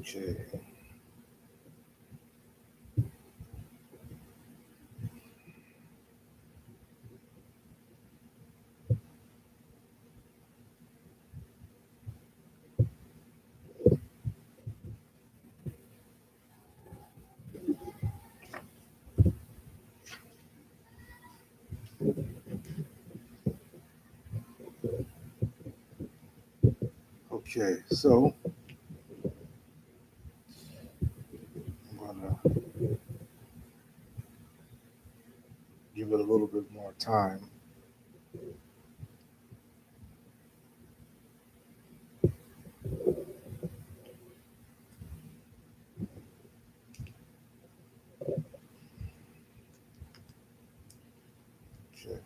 Okay. Okay. So I'm gonna give it a little bit more time. Okay.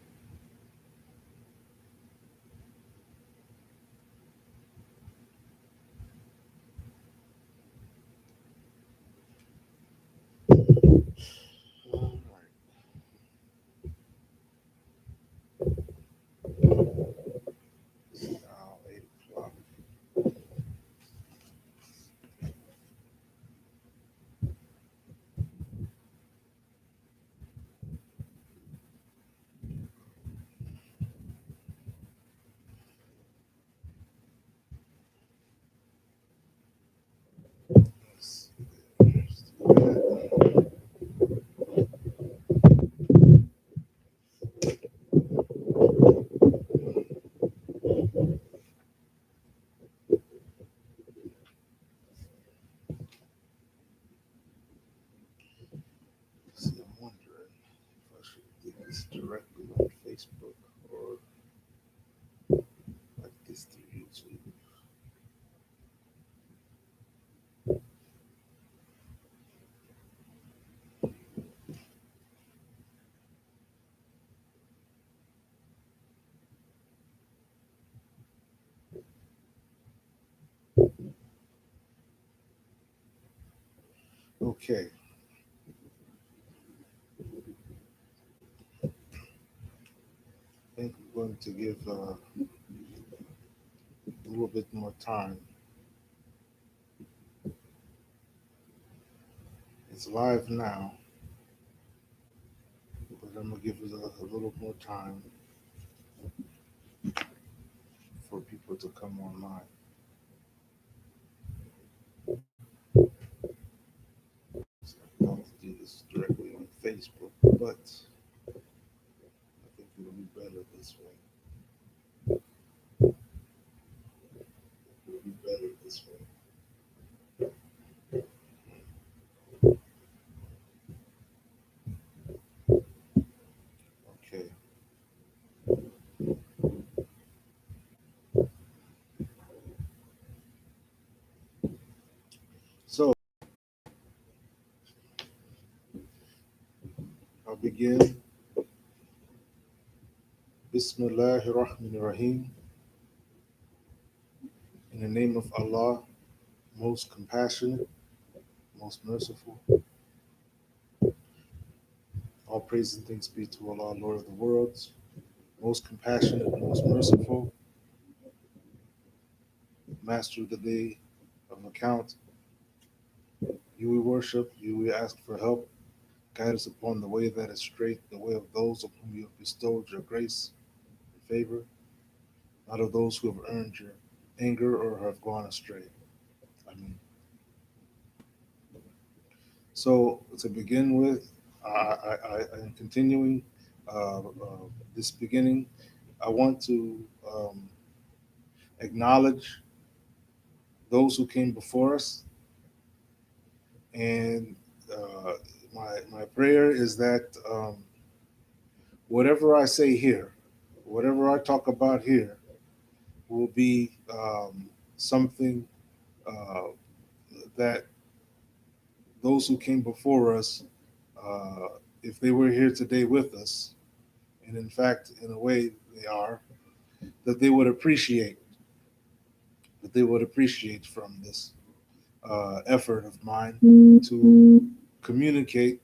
All right. It's now 8 o'clock. Let's see. I'm wondering if I should do this directly on Facebook or like this through YouTube. Okay. I think we're going to give a little bit more time. It's live now, but I'm gonna give it a little more time for people to come online. So I'm going to do this directly on Facebook, but I think it'll be better this way. It'll be better this way. Okay. So I'll begin. Bismillahir Rahmanir Rahim. In the name of Allah, most compassionate, most merciful. All praise and thanks be to Allah, Lord of the worlds, most compassionate, most merciful, master of the day of account. You we worship, you we ask for help. Guide us upon the way that is straight, the way of those on whom you have bestowed your grace and favor, not of those who have earned your anger or have gone astray. I mean, so to begin with, I am continuing this beginning. I want to acknowledge those who came before us, and uh, my prayer is that whatever I say here, whatever I talk about here, will be something uh, that those who came before us, uh, if they were here today with us, and in fact, in a way, they are, that they would appreciate, that they would appreciate from this effort of mine to communicate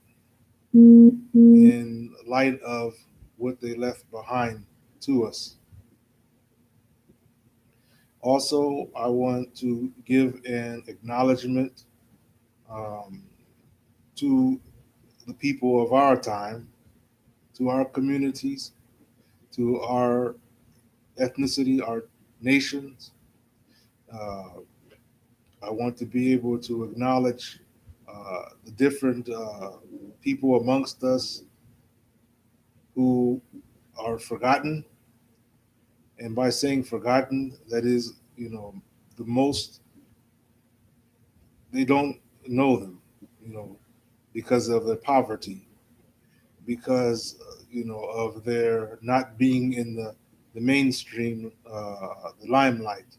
in light of what they left behind to us. Also, I want to give an acknowledgement um, to the people of our time, to our communities, to our ethnicity, our nations. Uh, I want to be able to acknowledge the different people amongst us who are forgotten. And by saying forgotten, that is, the most, they don't know them, you know, because of their poverty, because, of their not being in the mainstream, the limelight.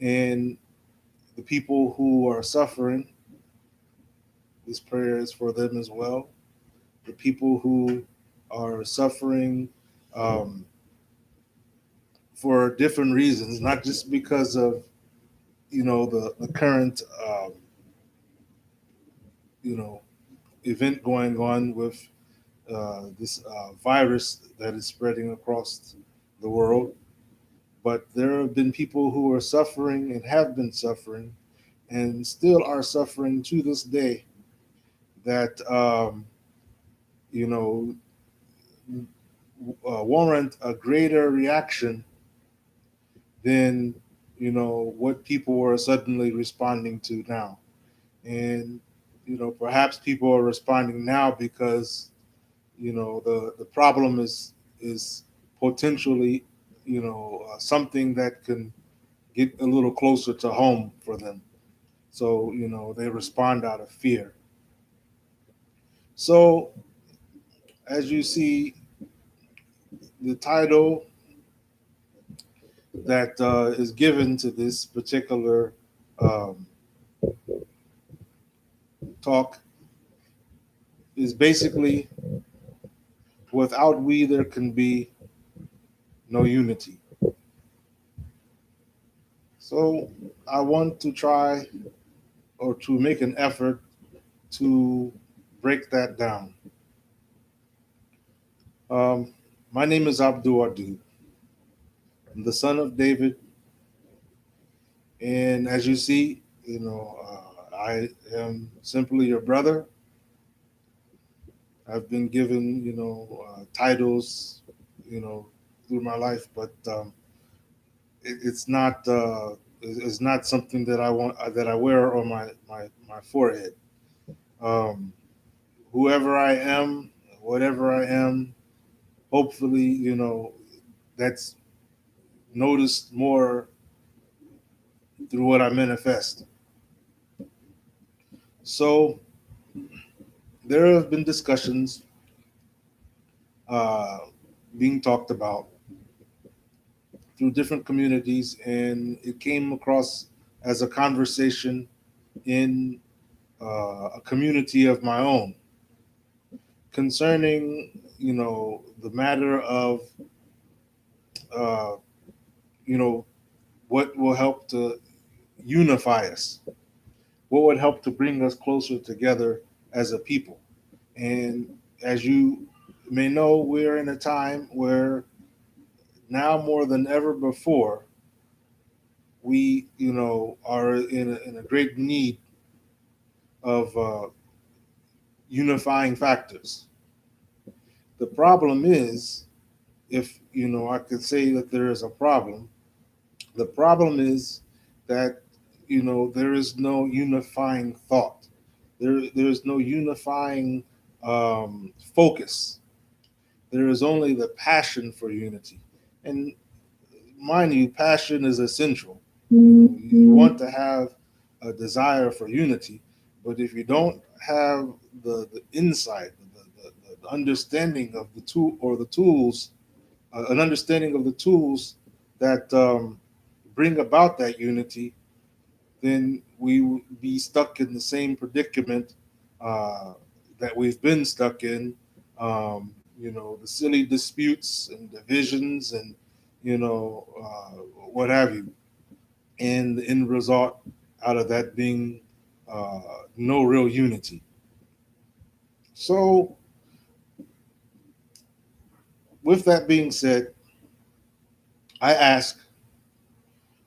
And the people who are suffering, this prayer is for them as well. The people who are suffering um, for different reasons, not just because of the current you know event going on with this virus that is spreading across the world, but there have been people who are suffering and have been suffering and still are suffering to this day that you know warrant a greater reaction than what people are suddenly responding to now. And perhaps people are responding now because the problem is potentially something that can get a little closer to home for them, so they respond out of fear. So as you see, the title that is given to this particular um, talk is basically, without we there can be no unity. So I want to try, or to make an effort to break that down. Um, my name is Abdul Adu. I'm the son of David, and as you see, I am simply your brother. I've been given, titles, you know, through my life, but it's not something that I want that I wear on my forehead. Um, Whoever I am, whatever I am, hopefully, that's noticed more through what I manifest. So there have been discussions uh, being talked about through different communities, and it came across as a conversation in a community of my own concerning, the matter of, uh, you know, what will help to unify us, what would help to bring us closer together as a people. And as you may know, we're in a time where now more than ever before, we, are in a great need of unifying factors. The problem is, if I could say that there is a problem, the problem is that there is no unifying thought. There is no unifying focus. There is only the passion for unity, and mind you, passion is essential. You want to have a desire for unity, but if you don't have the insight, the understanding of the tool or the tools, an understanding of the tools that bring about that unity, then we would be stuck in the same predicament uh, that we've been stuck in. The silly disputes and divisions and what have you, and the end result out of that being uh, no real unity. So, with that being said, I ask,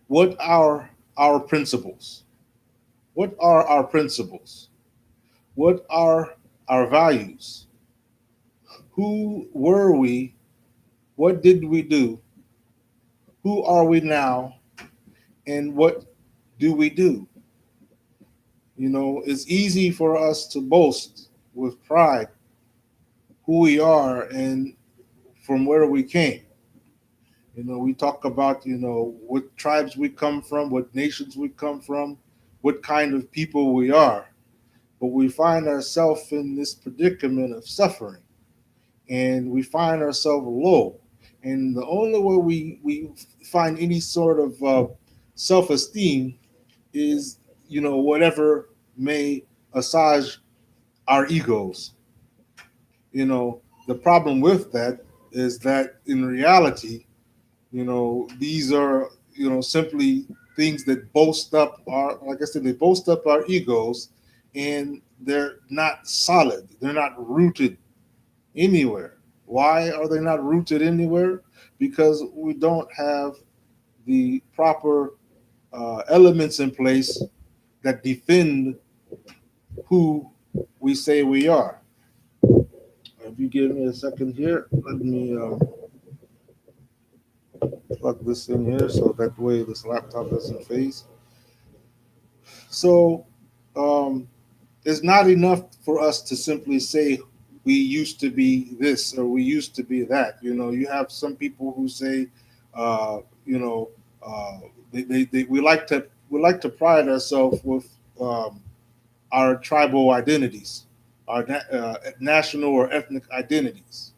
what are our principles? What are our principles? What are our values? Who were we? What did we do? Who are we now? And what do we do? You know, it's easy for us to boast with pride who we are and from where we came. You know, we talk about, you know, what tribes we come from, what nations we come from, what kind of people we are. But we find ourselves in this predicament of suffering, and we find ourselves low. And the only way we find any sort of self esteem is, you know, whatever may assuage our egos. You know, the problem with that is that in reality, you know, these are, you know, simply things that boast up our, like I said, they boast up our egos, and they're not solid. They're not rooted anywhere. Why are they not rooted anywhere? Because we don't have the proper elements in place that defend who we say we are. If you give me a second here, let me plug this in here so that way this laptop doesn't phase. So um, it's not enough for us to simply say we used to be this or we used to be that. You know, you have some people who say, you know, uh, we like to pride ourselves with um, our tribal identities, our national or ethnic identities.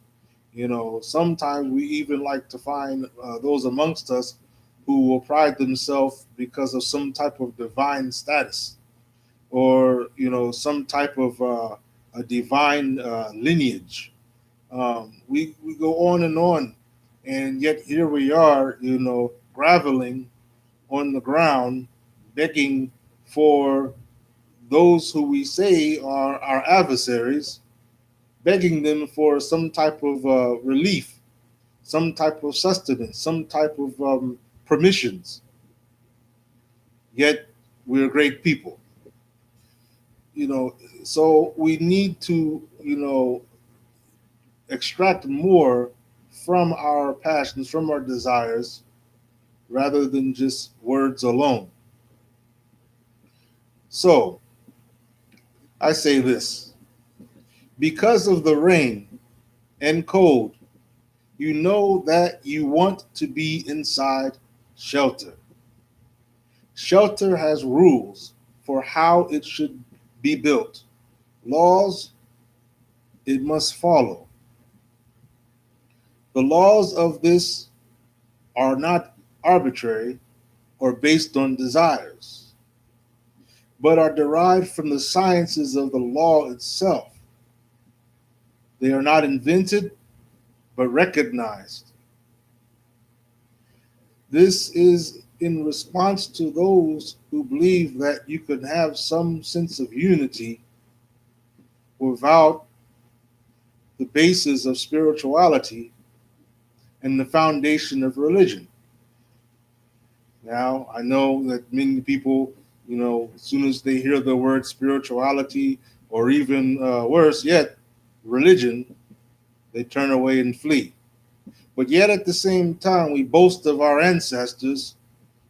You know, sometimes we even like to find those amongst us who will pride themselves because of some type of divine status, or you know, some type of a divine lineage. We go on, and yet here we are, you know, groveling on the ground, begging for those who we say are our adversaries, begging them for some type of relief, some type of sustenance, some type of permissions. Yet we're great people, you know. So we need to, you know, extract more from our passions, from our desires, rather than just words alone. So I say this: because of the rain and cold, you know that you want to be inside shelter. Shelter has rules for how it should be built, laws it must follow. The laws of this are not arbitrary or based on desires, but are derived from the sciences of the law itself. They are not invented, but recognized. This is in response to those who believe that you can have some sense of unity without the basis of spirituality and the foundation of religion. Now, I know that many people, you know, as soon as they hear the word spirituality, or even worse yet, religion, they turn away and flee. But yet at the same time, we boast of our ancestors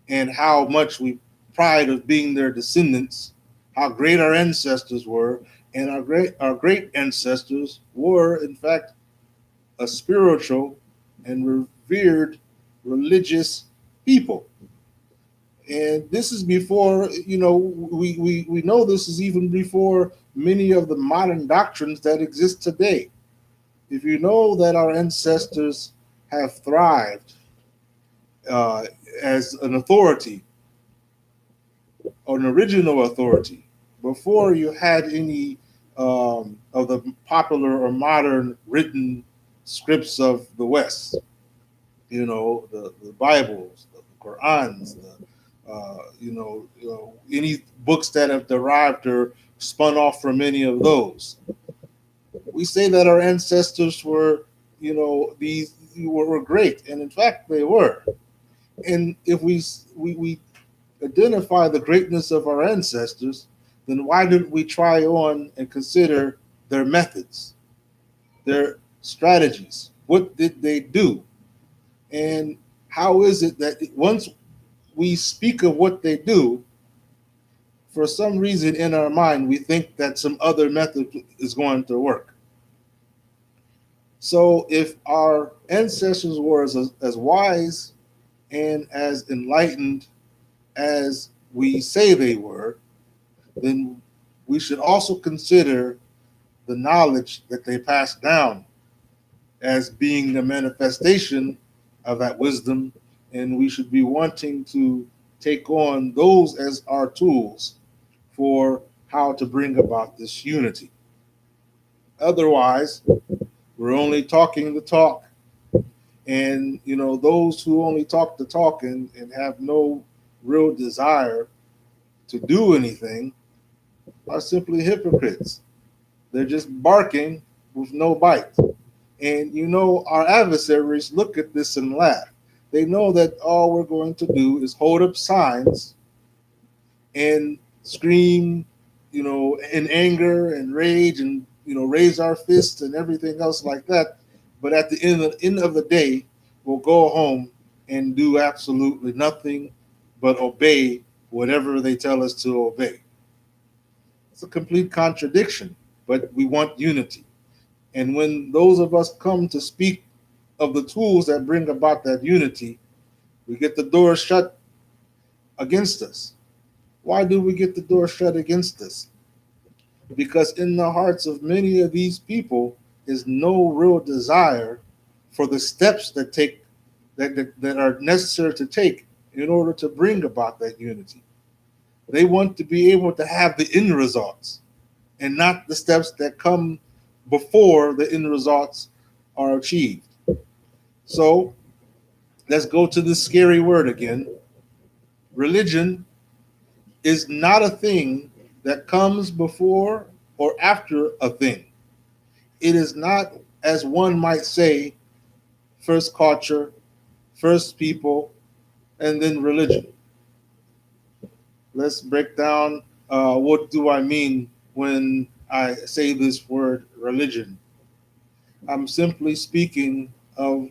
and how much we pride of being their descendants, how great our ancestors were, and our great ancestors were in fact a spiritual and revered religious people. And this is before, you know, we know this is even before many of the modern doctrines that exist today. If you know that our ancestors have thrived uh, as an authority, or an original authority, before you had any of the popular or modern written scripts of the West, you know, the Bibles, the Qurans, you know, any books that have derived or spun off from any of those. We say that our ancestors were, you know, were great, and in fact they were. And if we identify the greatness of our ancestors, then why didn't we try on and consider their methods, their strategies? What did they do? And how is it that once we speak of what they do, for some reason in our mind, we think that some other method is going to work? So if our ancestors were as wise and as enlightened as we say they were, then we should also consider the knowledge that they passed down as being a manifestation of that wisdom, and we should be wanting to take on those as our tools for how to bring about this unity. Otherwise, we're only talking the talk, and those who only talk the talk and have no real desire to do anything are simply hypocrites. They're just barking with no bite. And our adversaries look at this and laugh. They know that all we're going to do is hold up signs and scream, in anger and rage, and raise our fists and everything else like that. But at the end of the day, we'll go home and do absolutely nothing but obey whatever they tell us to obey. It's a complete contradiction, but we want unity. And when those of us come to speak of the tools that bring about that unity, we get the door shut against us. Why do we get the door shut against us? Because in the hearts of many of these people is no real desire for the steps that are necessary to take in order to bring about that unity. They want to be able to have the end results and not the steps that come before the end results are achieved. So let's go to the scary word again. Religion is not a thing that comes before or after a thing. It is not, as one might say, first culture, first people, and then religion. Let's break down what do I mean when I say this word religion. I'm simply speaking of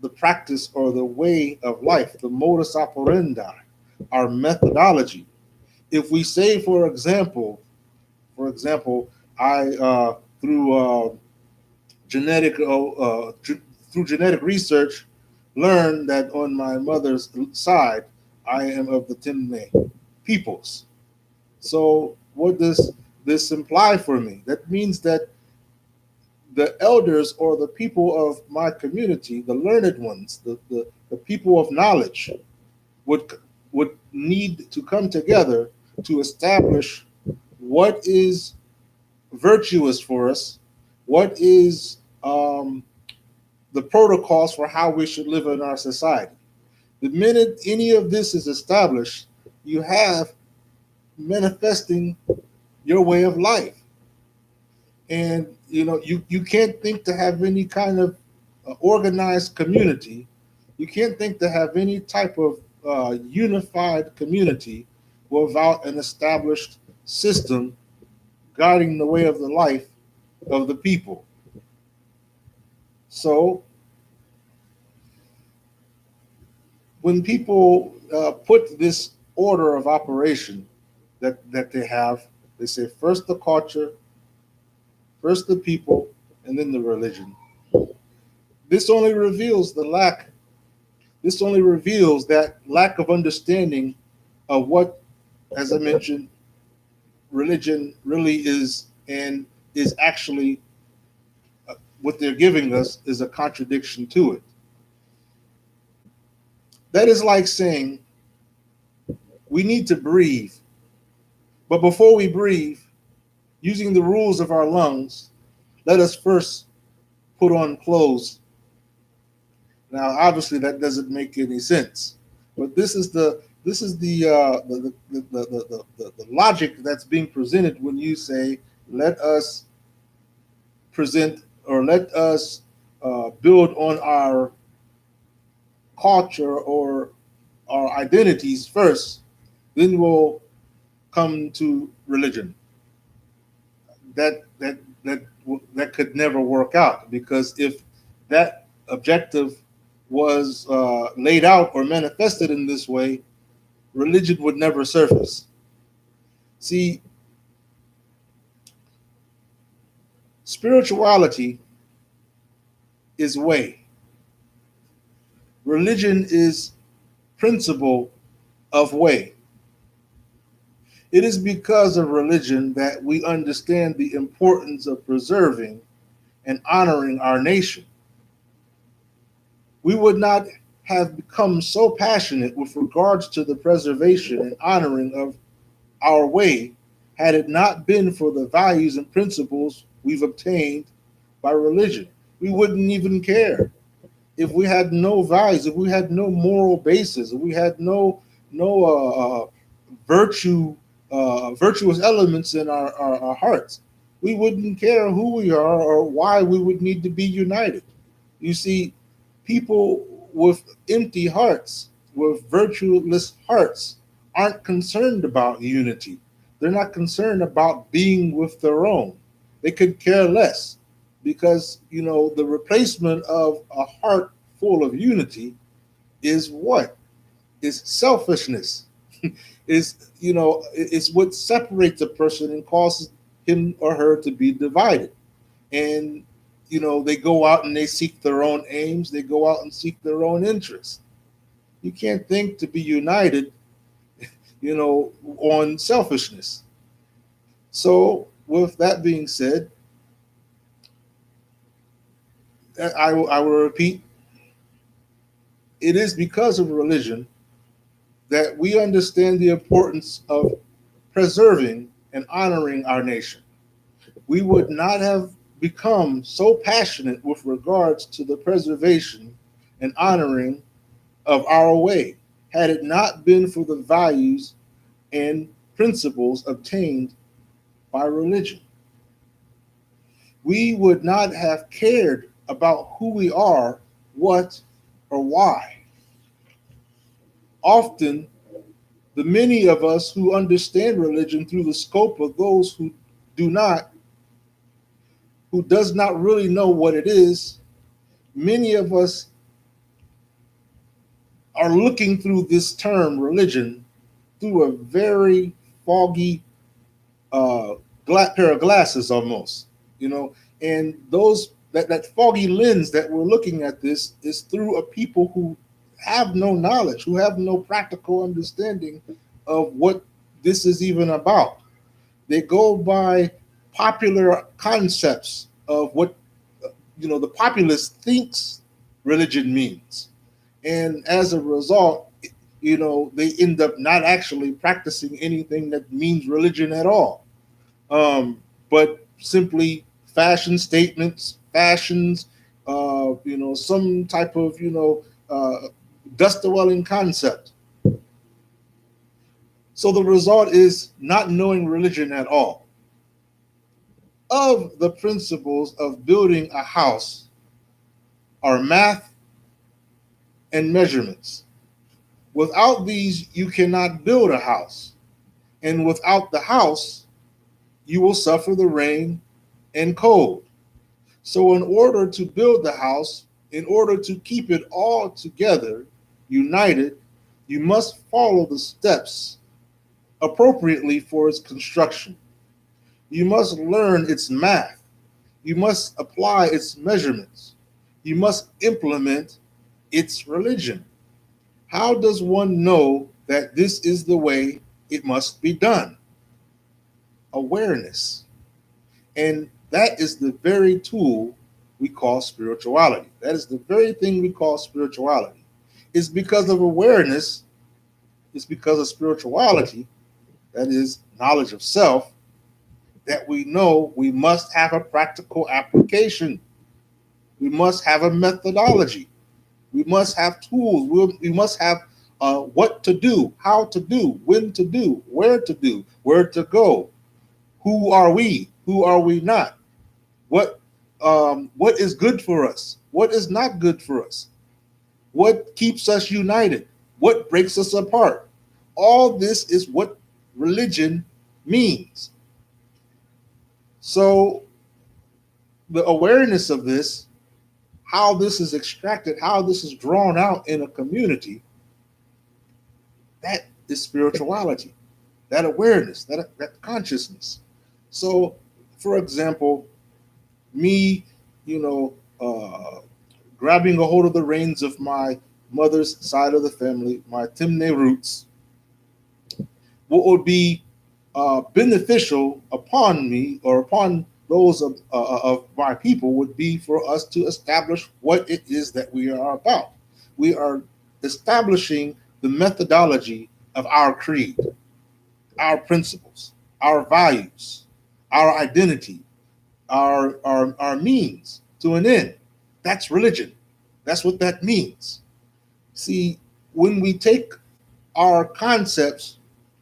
the practice or the way of life, the modus operandi, our methodology. If we say, for example, I through genetic through genetic research learned that on my mother's side I am of the Temne peoples. So what does this imply for me? That means that the elders or the people of my community, the learned ones, the people of knowledge, would would need to come together to establish what is virtuous for us, what is the protocols for how we should live in our society. The minute any of this is established, you have manifesting your way of life. And you can't think to have any kind of organized community. You can't think to have any type of unified community without an established system guiding the way of the life of the people. So when people put this order of operation that they have, they say first the culture, first the people, and then the religion. This only reveals the lack. This only reveals that lack of understanding of what, as I mentioned, religion really is, and is actually what they're giving us is a contradiction to it. That is like saying we need to breathe, but before we breathe, using the rules of our lungs, let us first put on clothes. Now, obviously, that doesn't make any sense, but this is the logic that's being presented when you say, "Let us present or let us build on our culture or our identities first, then we'll come to religion. That that that that could never work out, because if that objective was laid out or manifested in this way, religion would never surface. See, spirituality is way. Religion is principle of way. It is because of religion that we understand the importance of preserving and honoring our nation. We would not have become so passionate with regards to the preservation and honoring of our way had it not been for the values and principles we've obtained by religion. We wouldn't even care if we had no values, if we had no moral basis, if we had no virtue, virtuous elements in our hearts. We wouldn't care who we are or why we would need to be united. You see, people with empty hearts, with virtueless hearts, aren't concerned about unity. They're not concerned about being with their own. They could care less, because the replacement of a heart full of unity is what? Is selfishness. It's what separates a person and causes him or her to be divided. And they go out and they seek their own aims, they go out and seek their own interests. You can't think to be united on selfishness. So with that being said, I will repeat, it is because of religion that we understand the importance of preserving and honoring our nation. We would not have become so passionate with regards to the preservation and honoring of our way had it not been for the values and principles obtained by religion. We would not have cared about who we are, what, or why. Often, the many of us who understand religion through the scope of those who do not, who does not really know what it is, many of us are looking through this term religion through a very foggy pair of glasses almost, and that foggy lens that we're looking at this is through a people who have no knowledge, who have no practical understanding of what this is even about. They go by popular concepts of what the populace thinks religion means, and as a result, they end up not actually practicing anything that means religion at all, but simply fashion statements, fashions, some type of dust dwelling concept. So the result is not knowing religion at all. Of the principles of building a house are math and measurements. Without these, you cannot build a house. And without the house, you will suffer the rain and cold. So, in order to build the house, in order to keep it all together, united, you must follow the steps appropriately for its construction. You must learn its math. You must apply its measurements. You must implement its religion. How does one know that this is the way it must be done? Awareness. And that is the very tool we call spirituality. That is the very thing we call spirituality. It's because of awareness, it's because of spirituality, that is knowledge of self, that we know we must have a practical application. We must have a methodology. We must have tools. We must have what to do, how to do, when to do, where to go. Who are we? Who are we not? What is good for us? What is not good for us? What keeps us united? What breaks us apart? All this is what religion means. So the awareness of this, how this is extracted, how this is drawn out in a community, that is spirituality, that awareness, that consciousness. So, for example, me, you know, grabbing a hold of the reins of my mother's side of the family, my Timne roots, what would be beneficial upon me or upon those of my people would be for us to establish what it is that we are about. We are establishing the methodology of our creed, our principles, our values, our identity, our means to an end. That's religion. That's what that means. See, when we take our concepts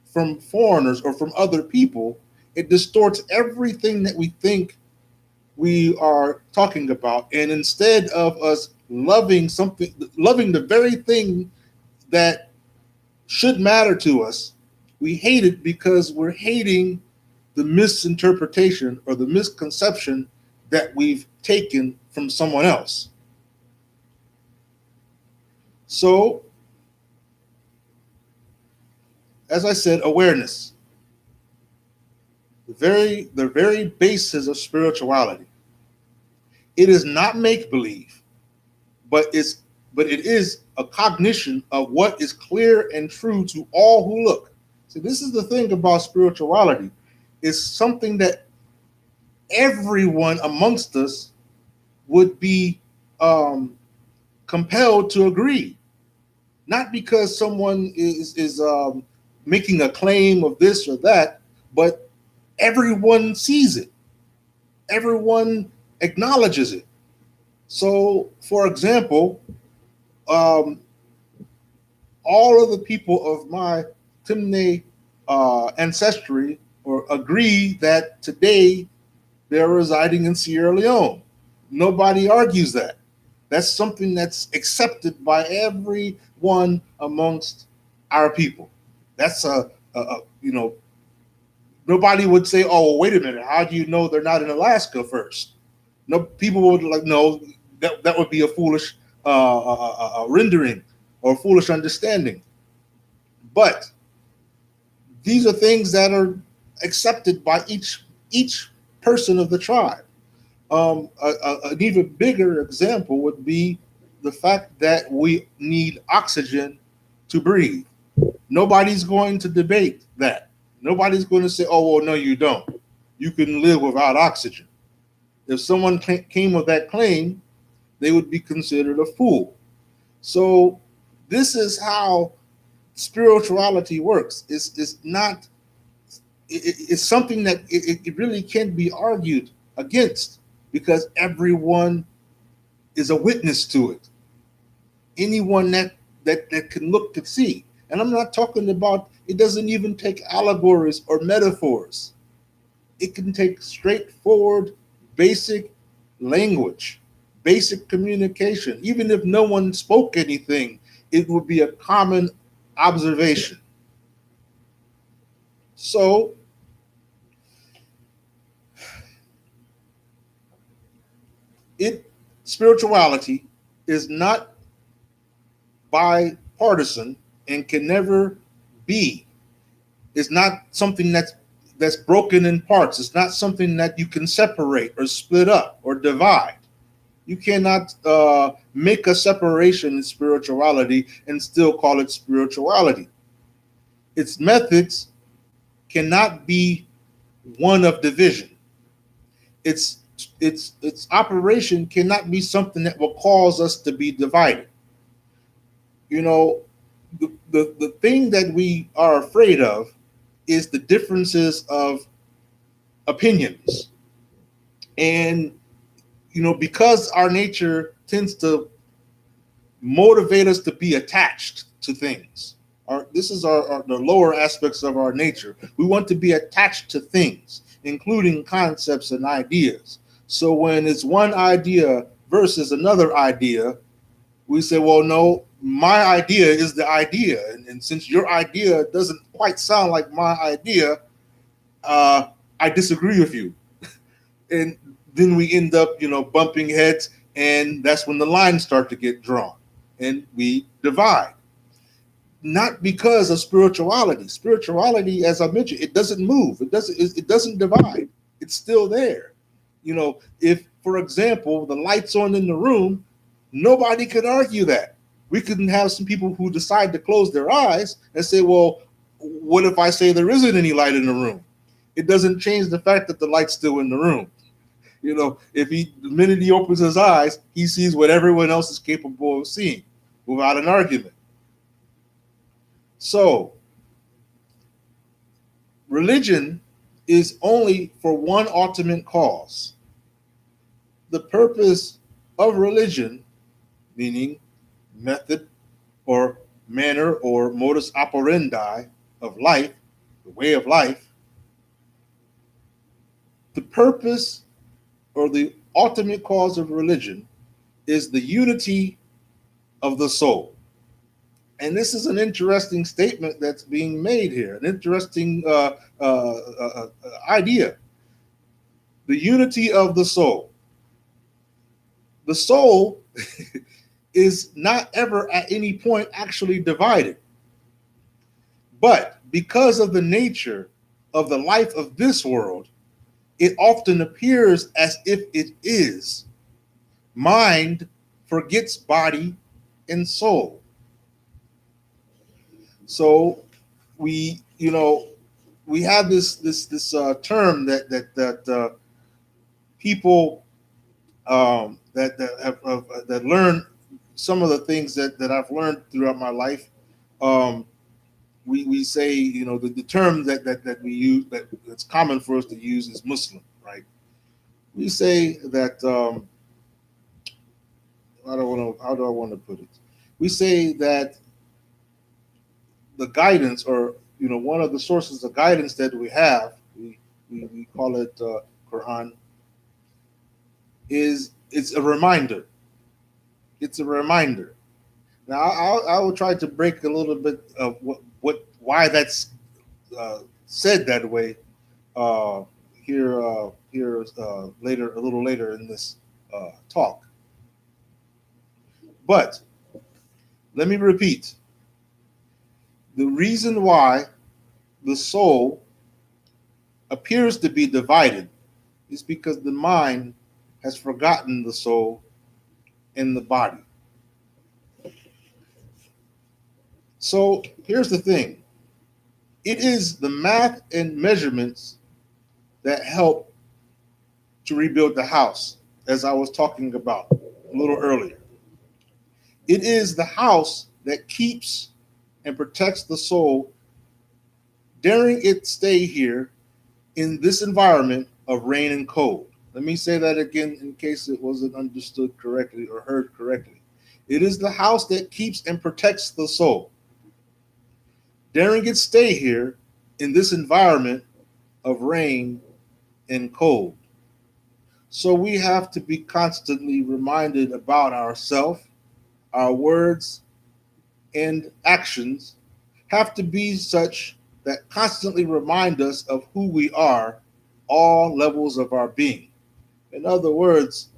from foreigners or from other people, it distorts everything that we think we are talking about. And instead of us loving something, loving the very thing that should matter to us, we hate it because we're hating the misinterpretation or the misconception that we've taken from someone else. So, as I said, awareness, the very basis of spirituality. It is not make believe, but it is a cognition of what is clear and true to all who look. See, this is the thing about spirituality. It's something that everyone amongst us would be compelled to agree, not because someone is making a claim of this or that, but everyone sees it. Everyone acknowledges it. So, for example, um, all of the people of my Timne ancestry or agree that today they're residing in Sierra Leone. Nobody argues that. That's something that's accepted by everyone amongst our people. That's nobody would say, "Oh, wait a minute, how do you know they're not in Alaska first?" No, people would like, no, that would be a foolish rendering or foolish understanding. But these are things that are accepted by each person of the tribe. An even bigger example would be the fact that we need oxygen to breathe. Nobody's going to debate that. Nobody's going to say, "Oh, well, no, you don't. You can live without oxygen." If someone came with that claim, they would be considered a fool. So this is how spirituality works. It's not. It's something that it really can't be argued against because everyone is a witness to it. Anyone that can look can see. And I'm not talking about. It doesn't even take allegories or metaphors. It can take straightforward, basic language, basic communication. Even if no one spoke anything, it would be a common observation. So, it spirituality is not bipartisan and can never be. It's not something that's broken in parts. It's not something that you can separate or split up or divide. You cannot make a separation in spirituality and still call it spirituality. Its methods cannot be one of division. Its its operation cannot be something that will cause us to be divided. You know, the thing that we are afraid of is the differences of opinions. And because our nature tends to motivate us to be attached to things. This is the lower aspects of our nature. We want to be attached to things, including concepts and ideas. So when it's one idea versus another idea, We say, well, no, my idea is the idea. And since your idea doesn't quite sound like my idea, uh, I disagree with you. And then we end up, bumping heads. And that's when the lines start to get drawn and we divide. Not because of spirituality. Spirituality, as I mentioned, it doesn't move. It doesn't divide. It's still there. If, for example, the lights on in the room, nobody could argue that. We couldn't have some people who decide to close their eyes and say, well, what if I say there isn't any light in the room? It doesn't change the fact that the light's still in the room. If the minute he opens his eyes, he sees what everyone else is capable of seeing without an argument. So, religion is only for one ultimate cause. The purpose of religion, meaning method or manner or modus operandi of life, the way of life, the purpose or the ultimate cause of religion is the unity of the soul. And this is an interesting statement that's being made here, an interesting idea. The unity of the soul. The soul is not ever at any point actually divided. But because of the nature of the life of this world, it often appears as if it is. Mind forgets body and soul. So we have this term that people that learn some of the things that I've learned throughout my life. Um, we say, the term that we use, that's common for us to use, is Muslim, right? We say that, how do I want to put it? We say that the guidance, or one of the sources of guidance that we have, we call it Quran, is it's a reminder. It's a reminder. Now I will try to break a little bit of why that's said that way uh, here later, a little later in this talk. But let me repeat: the reason why the soul appears to be divided is because the mind has forgotten the soul in the body. So here's the thing: it is the math and measurements that help to rebuild the house, as I was talking about a little earlier. It is the house that keeps and protects the soul during its stay here in this environment of rain and cold. Let me say that again in case it wasn't understood correctly or heard correctly. It is the house that keeps and protects the soul during its stay here in this environment of rain and cold. So we have to be constantly reminded about ourselves. Our words and actions have to be such that constantly remind us of who we are, all levels of our being. In other words,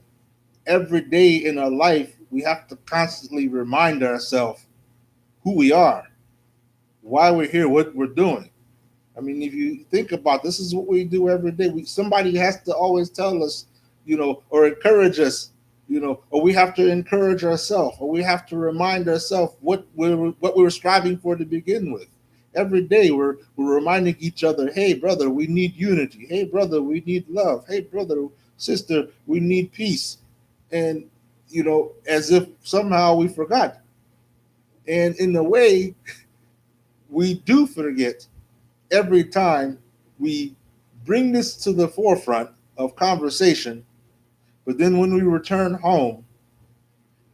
every day in our life, we have to constantly remind ourselves who we are, why we're here, what we're doing. I mean, if you think about this, is what we do every day. Somebody has to always tell us, or encourage us, or we have to encourage ourselves, or we have to remind ourselves what we were striving for to begin with. Every day we're reminding each other, hey brother, we need unity. Hey brother, we need love. Hey brother, sister, we need peace. And as if somehow we forgot. And in a way, we do forget every time we bring this to the forefront of conversation. But then when we return home,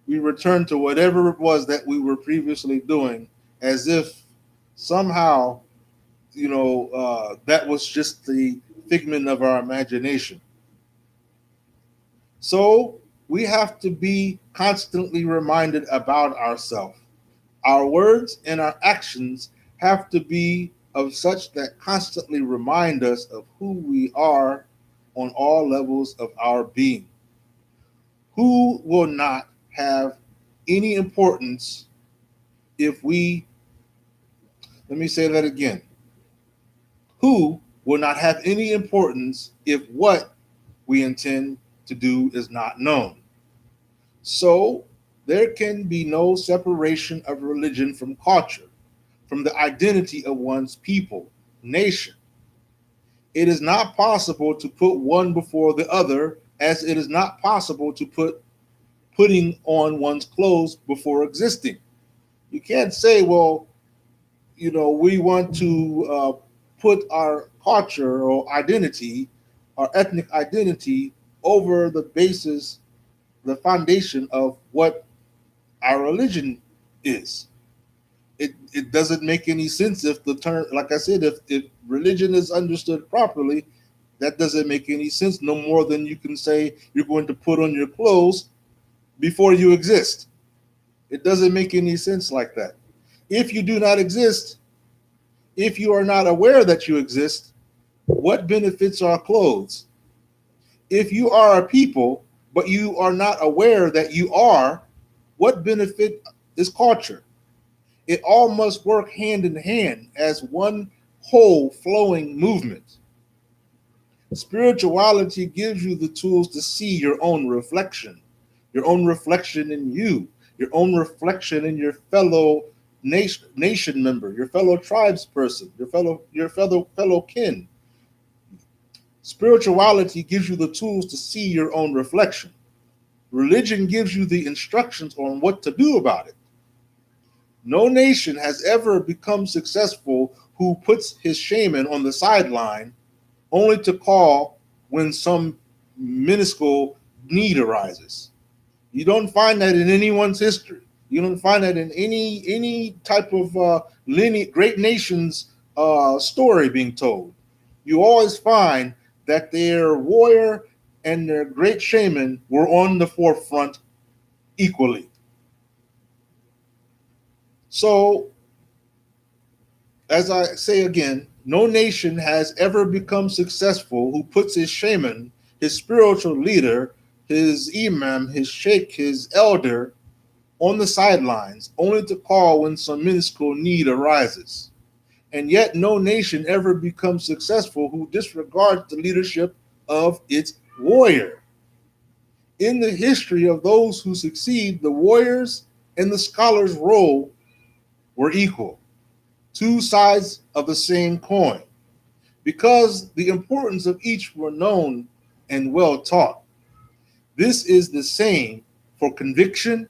we return to whatever it was that we were previously doing, as if somehow, that was just the figment of our imagination. So We have to be constantly reminded about ourselves. Our words and our actions have to be of such that constantly remind us of who we are on all levels of our being. Who will not have any importance if we, let me say that again, who will not have any importance if what we intend to do is not known? So there can be no separation of religion from culture, from the identity of one's people, nation. It is not possible to put one before the other, as it is not possible to put putting on one's clothes before existing. You can't say, well, we want to put our culture or identity, our ethnic identity, over the basis, the foundation of what our religion is. It doesn't make any sense if the term, like I said, if religion is understood properly, that doesn't make any sense no more than you can say you're going to put on your clothes before you exist. It doesn't make any sense like that. If you do not exist, if you are not aware that you exist, what benefits are clothes? If you are a people, but you are not aware that you are, what benefit is culture? It all must work hand in hand as one whole flowing movement. Spirituality gives you the tools to see your own reflection in you, your own reflection in your fellow nation member, your fellow tribes person, your fellow kin. Spirituality gives you the tools to see your own reflection. Religion gives you the instructions on what to do about it. No nation has ever become successful who puts his shaman on the sideline only to call when some minuscule need arises. You don't find that in anyone's history. You don't find that in any type of great nation's story being told. You always find that their warrior and their great shaman were on the forefront equally. So, as I say again, no nation has ever become successful who puts his shaman, his spiritual leader, his imam, his sheikh, his elder on the sidelines, only to call when some minuscule need arises. And yet, no nation ever becomes successful who disregards the leadership of its warrior. In the history of those who succeed, the warriors and the scholars' role were equal, two sides of the same coin, because the importance of each were known and well taught. This is the same for conviction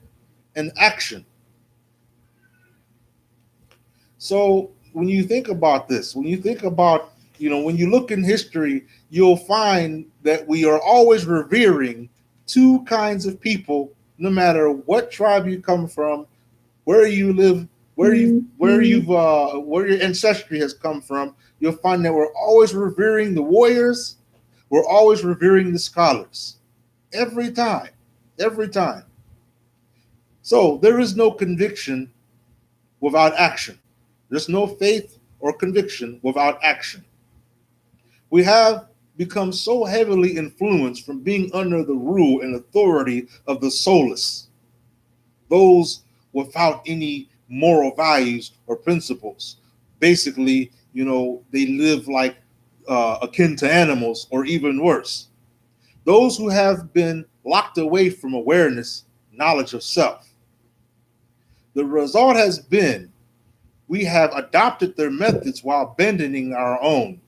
and action. So when you think about this, when you think about, when you look in history, you'll find that we are always revering two kinds of people, no matter what tribe you come from, where you live, where your ancestry has come from. You'll find that we're always revering the warriors, we're always revering the scholars. Every time, every time. So there is no conviction without action. There's no faith or conviction without action. We have become so heavily influenced from being under the rule and authority of the soulless, those without any moral values or principles. Basically, they live like akin to animals or even worse. Those who have been locked away from awareness, knowledge of self. The result has been we have adopted their methods while abandoning our own.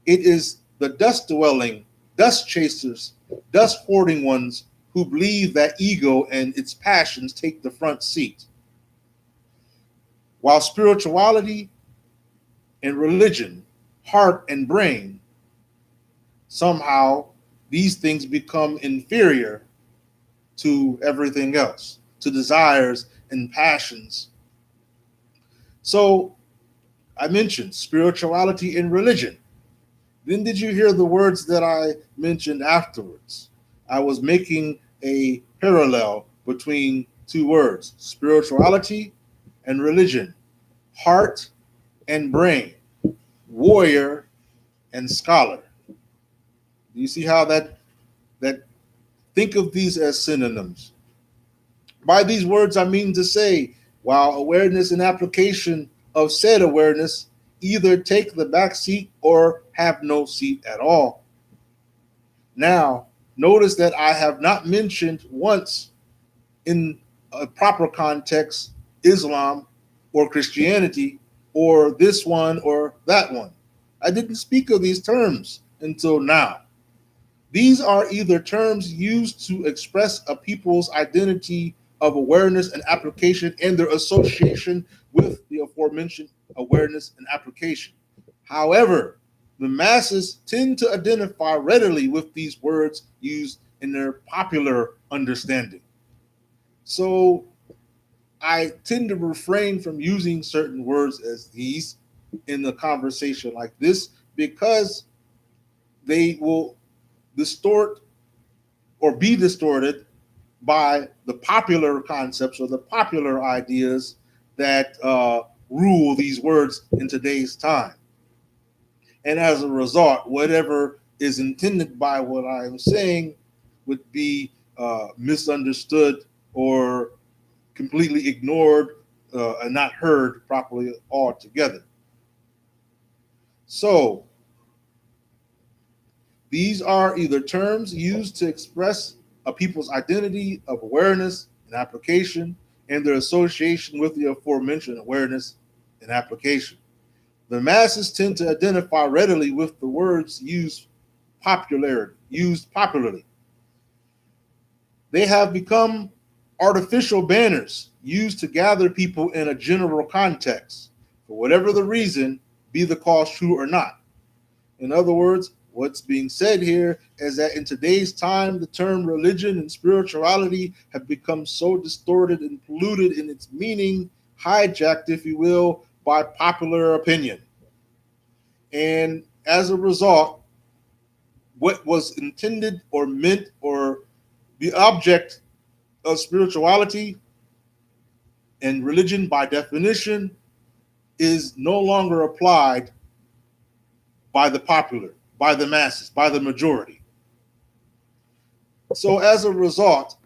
It is the dust dwelling, dust chasers, dust hoarding ones who believe that ego and its passions take the front seat. While spirituality and religion, heart and brain, somehow these things become inferior to everything else, to desires and passions. So I mentioned spirituality and religion. Then did you hear the words that I mentioned afterwards? I was making a parallel between two words: spirituality and religion, heart and brain, warrior and scholar. Do you see how that think of these as synonyms? By these words, I mean to say, while awareness and application of said awareness either take the back seat or have no seat at all. Now, notice that I have not mentioned once in a proper context Islam or Christianity or this one or that one. I didn't speak of these terms until now. These are either terms used to express a people's identity of awareness and application and their association with the aforementioned awareness and application. However, the masses tend to identify readily with these words used in their popular understanding. So I tend to refrain from using certain words as these in a conversation like this because they will distort or be distorted by the popular concepts or the popular ideas that rule these words in today's time. And as a result, whatever is intended by what I'm saying would be misunderstood or completely ignored and not heard properly altogether. So these are either terms used to express a people's identity of awareness and application and their association with the aforementioned awareness and application. The masses tend to identify readily with the words used popularly. They have become artificial banners used to gather people in a general context, for whatever the reason, be the cause true or not. In other words, what's being said here is that in today's time, the term religion and spirituality have become so distorted and polluted in its meaning, hijacked, if you will, by popular opinion. And as a result, what was intended or meant or the object of spirituality and religion by definition is no longer applied by the popular, by the masses, by the majority. So as a result,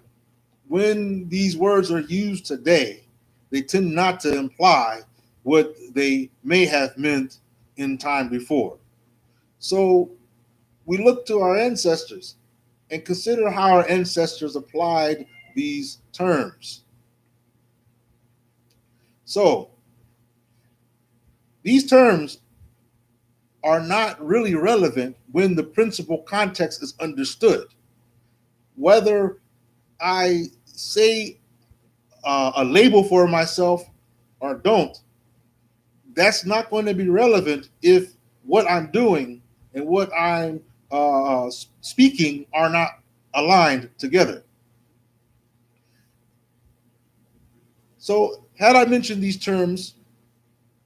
when these words are used today, they tend not to imply what they may have meant in time before. So we look to our ancestors and consider how our ancestors applied these terms. So these terms are not really relevant when the principal context is understood. Whether I say a label for myself or don't, that's not going to be relevant if what I'm doing and what I'm speaking are not aligned together. So, had I mentioned these terms,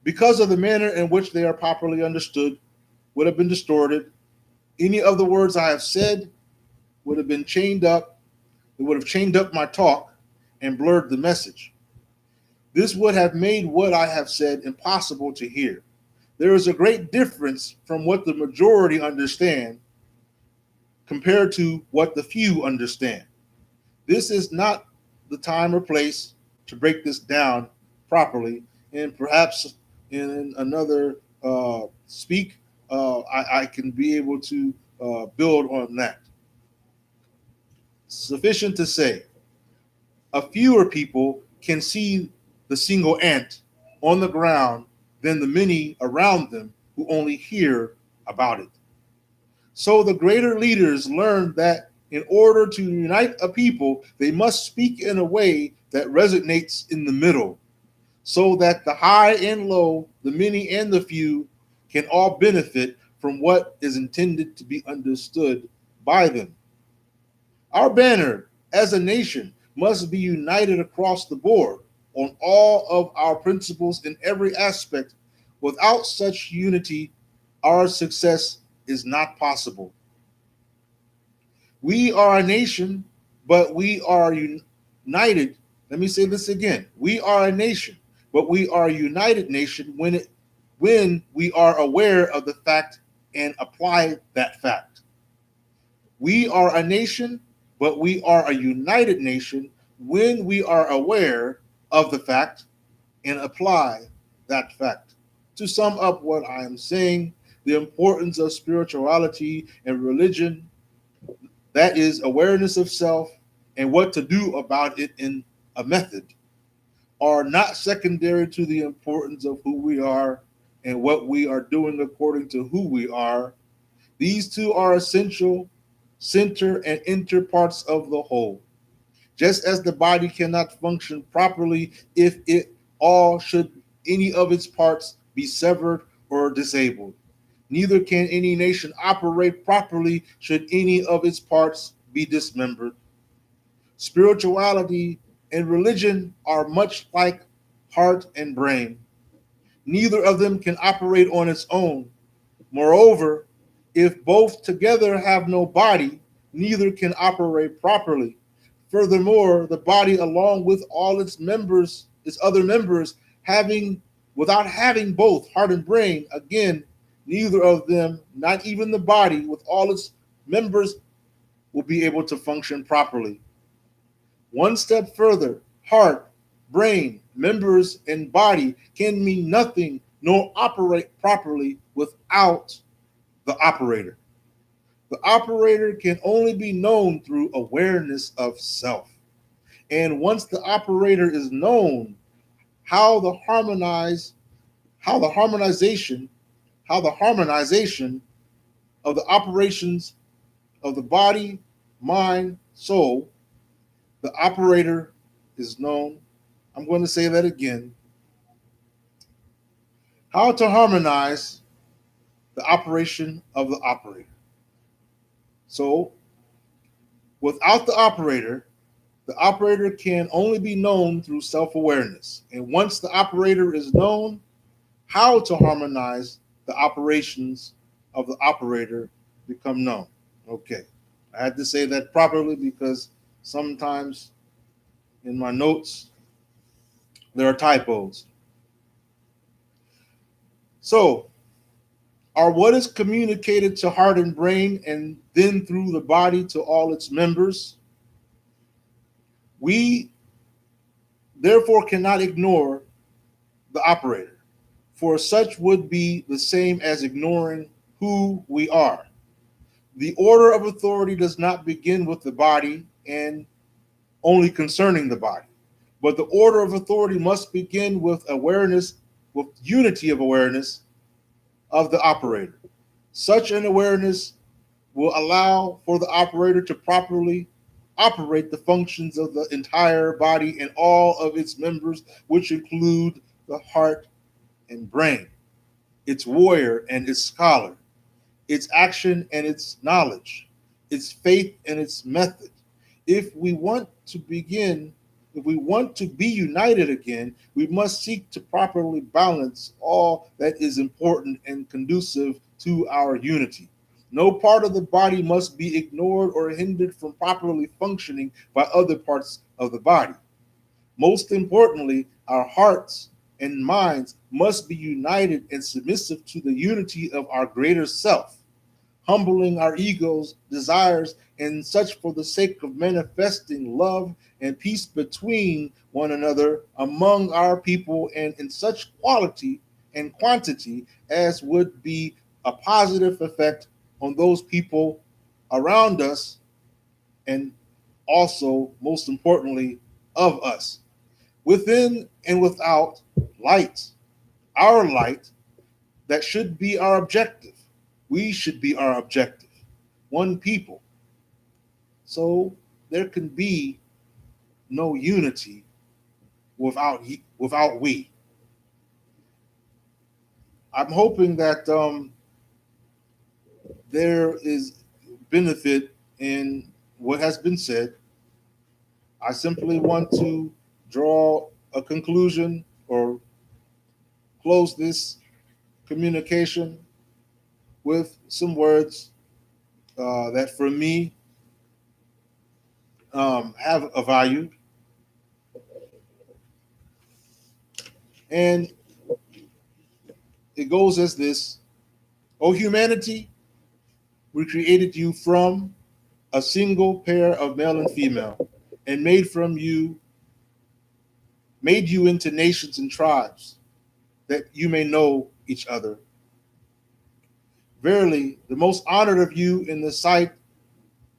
because of the manner in which they are properly understood, would have been distorted. Any of the words I have said would have been chained up. It would have chained up my talk and blurred the message. This would have made what I have said impossible to hear. There is a great difference from what the majority understand compared to what the few understand. This is not the time or place to break this down properly, and perhaps in another speak, I can be able to build on that. Sufficient to say, a fewer people can see the single ant on the ground than the many around them who only hear about it. So the greater leaders learned that in order to unite a people, they must speak in a way that resonates in the middle, so that the high and low, the many and the few, can all benefit from what is intended to be understood by them. Our banner as a nation must be united across the board on all of our principles in every aspect. Without such unity, our success is not possible. We are a nation but we are united. Let me say this again. We are a nation, but we are a united nation when we are aware of the fact and apply that fact. We are a nation, but we are a united nation when we are aware of the fact and apply that fact. To sum up what I am saying, the importance of spirituality and religion, that is awareness of self and what to do about it in a method, are not secondary to the importance of who we are and what we are doing according to who we are. These two are essential, center, and inter parts of the whole. Just as the body cannot function properly if it all should any of its parts be severed or disabled. Neither can any nation operate properly should any of its parts be dismembered. Spirituality and religion are much like heart and brain. Neither of them can operate on its own. Moreover, if both together have no body, neither can operate properly. Furthermore, the body, along with all its other members, having without having both heart and brain, again, neither of them, not even the body, with all its members, will be able to function properly. One step further, heart, brain, members, and body can mean nothing nor operate properly without the operator. The operator can only be known through awareness of self. And once the operator is known, how the harmonize, how the harmonization, how the harmonization of the operations of the body, mind, soul, the operator is known. I'm going to say that again. How to harmonize the operation of the operator. So, without the operator can only be known through self awareness. And once the operator is known, how to harmonize the operations of the operator become known. Okay. I had to say that properly because sometimes in my notes there are typos. So, are what is communicated to heart and brain and then through the body to all its members. We therefore cannot ignore the operator, for such would be the same as ignoring who we are. The order of authority does not begin with the body and only concerning the body, but the order of authority must begin with awareness, with unity of awareness of the operator. Such an awareness will allow for the operator to properly operate the functions of the entire body and all of its members, which include the heart and brain, its warrior and its scholar, its action and its knowledge, its faith and its method. If we want to begin, if we want to be united again, we must seek to properly balance all that is important and conducive to our unity. No part of the body must be ignored or hindered from properly functioning by other parts of the body. Most importantly, our hearts and minds must be united and submissive to the unity of our greater self, humbling our egos, desires, and such for the sake of manifesting love and peace between one another among our people and in such quality and quantity as would be a positive effect on those people around us and also, most importantly, of us. Within and without light, our light, that should be our objective. We should be our objective. One people. So there can be no unity without we. I'm hoping that there is benefit in what has been said. I simply want to draw a conclusion or close this communication with some words that for me have a value, and it goes as this: O humanity, we created you from a single pair of male and female, and made you into nations and tribes, that you may know each other. Verily, the most honored of you in the sight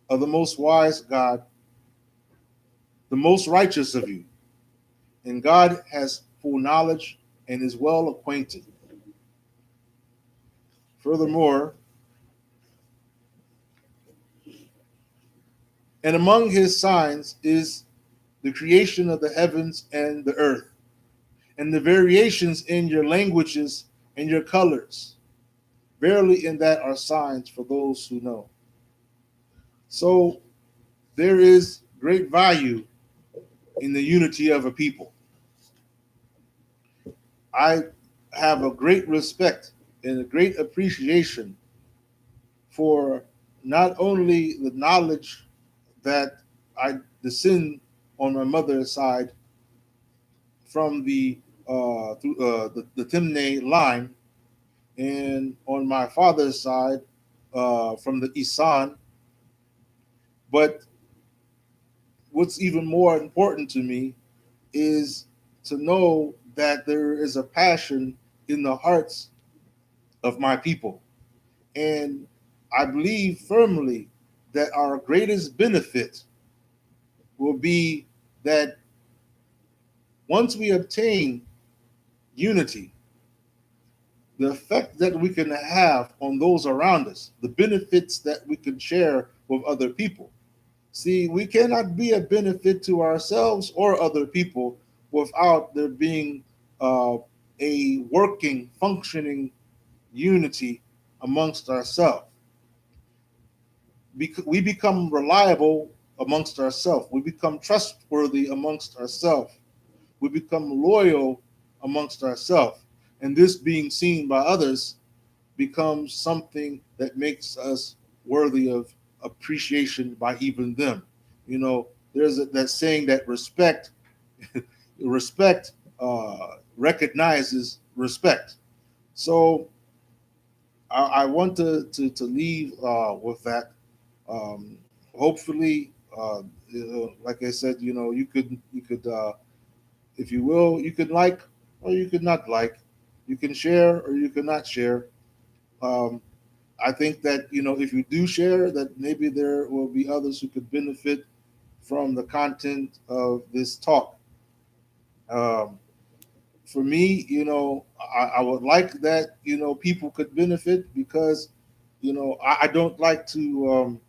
of the most wise God, the most righteous of you. And God has full knowledge and is well acquainted. Furthermore, and among his signs is the creation of the heavens and the earth, and the variations in your languages and your colors. Verily, in that are signs for those who know. So there is great value in the unity of a people. I have a great respect and a great appreciation for not only the knowledge that I descend on my mother's side from the Timneh line, and on my father's side from the Isan. But what's even more important to me is to know that there is a passion in the hearts of my people. And I believe firmly that our greatest benefit will be that once we obtain unity, the effect that we can have on those around us, the benefits that we can share with other people. See, we cannot be a benefit to ourselves or other people without there being uh, a working, functioning unity amongst ourselves. We become reliable amongst ourselves. We become trustworthy amongst ourselves. We become loyal amongst ourselves. And this being seen by others becomes something that makes us worthy of appreciation by even them. You know, there's that saying that respect recognizes respect. So I want to leave with that. Um, hopefully, like I said, you could if you will, you could like or you could not like. You can share or you could not share. Um, I think that if you do share, that maybe there will be others who could benefit from the content of this talk. Um, for me, I would like that people could benefit because I don't like to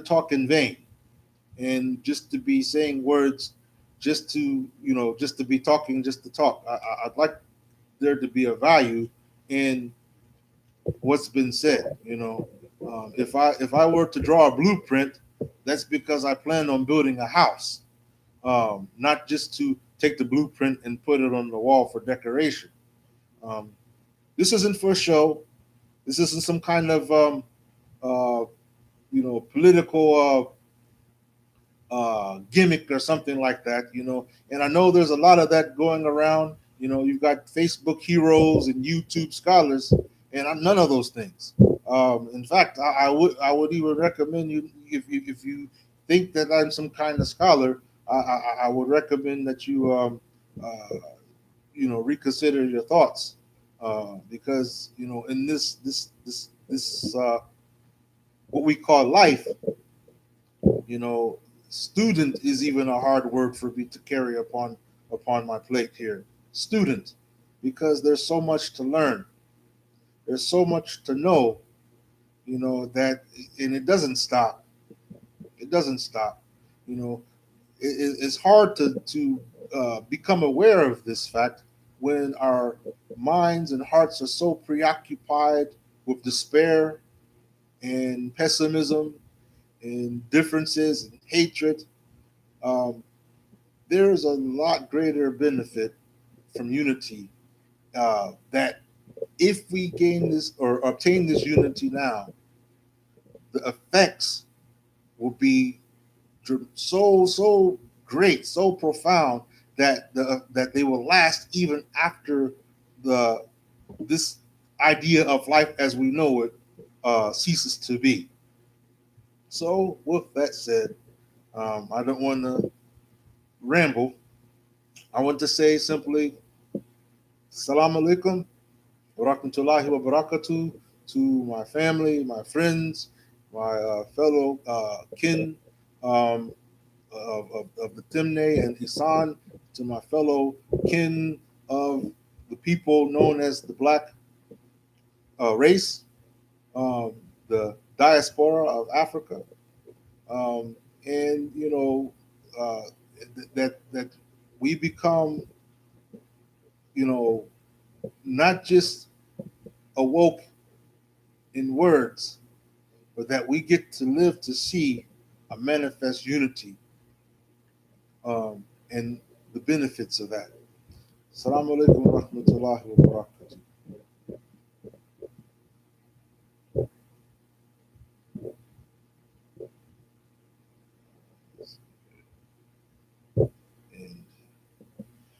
talk in vain and just to be saying words just to be talking just to talk. I'd like there to be a value in what's been said. If I were to draw a blueprint, that's because I plan on building a house, not just to take the blueprint and put it on the wall for decoration. Um, this isn't for show. This isn't some kind of uh, political gimmick or something like that. And I know there's a lot of that going around. You've got Facebook heroes and YouTube scholars, and I'm none of those things. In fact, I would even recommend you, if you think that I'm some kind of scholar, I would recommend that you reconsider your thoughts, because in this what we call life, you know student is even a hard word for me to carry upon my plate here. Student, because there's so much to learn, there's so much to know, that, and it doesn't stop. It doesn't stop. you know it's hard to become aware of this fact when our minds and hearts are so preoccupied with despair and pessimism and differences and hatred. um, there's a lot greater benefit from unity, that if we gain this or obtain this unity now, the effects will be so great, so profound that they will last even after the this idea of life as we know it ceases to be. So, with that said, I don't want to ramble. I want to say simply, Salam alaikum wa rahmatullahi wa barakatuh to my family, my friends, my fellow kin um, of the Timne and Isan, to my fellow kin of the people known as the Black race, um, the diaspora of Africa, and uh, that we become not just awoke in words, but that we get to live to see a manifest unity and the benefits of that. Assalamu alaikum wa rahmatullahi wa barakatuh.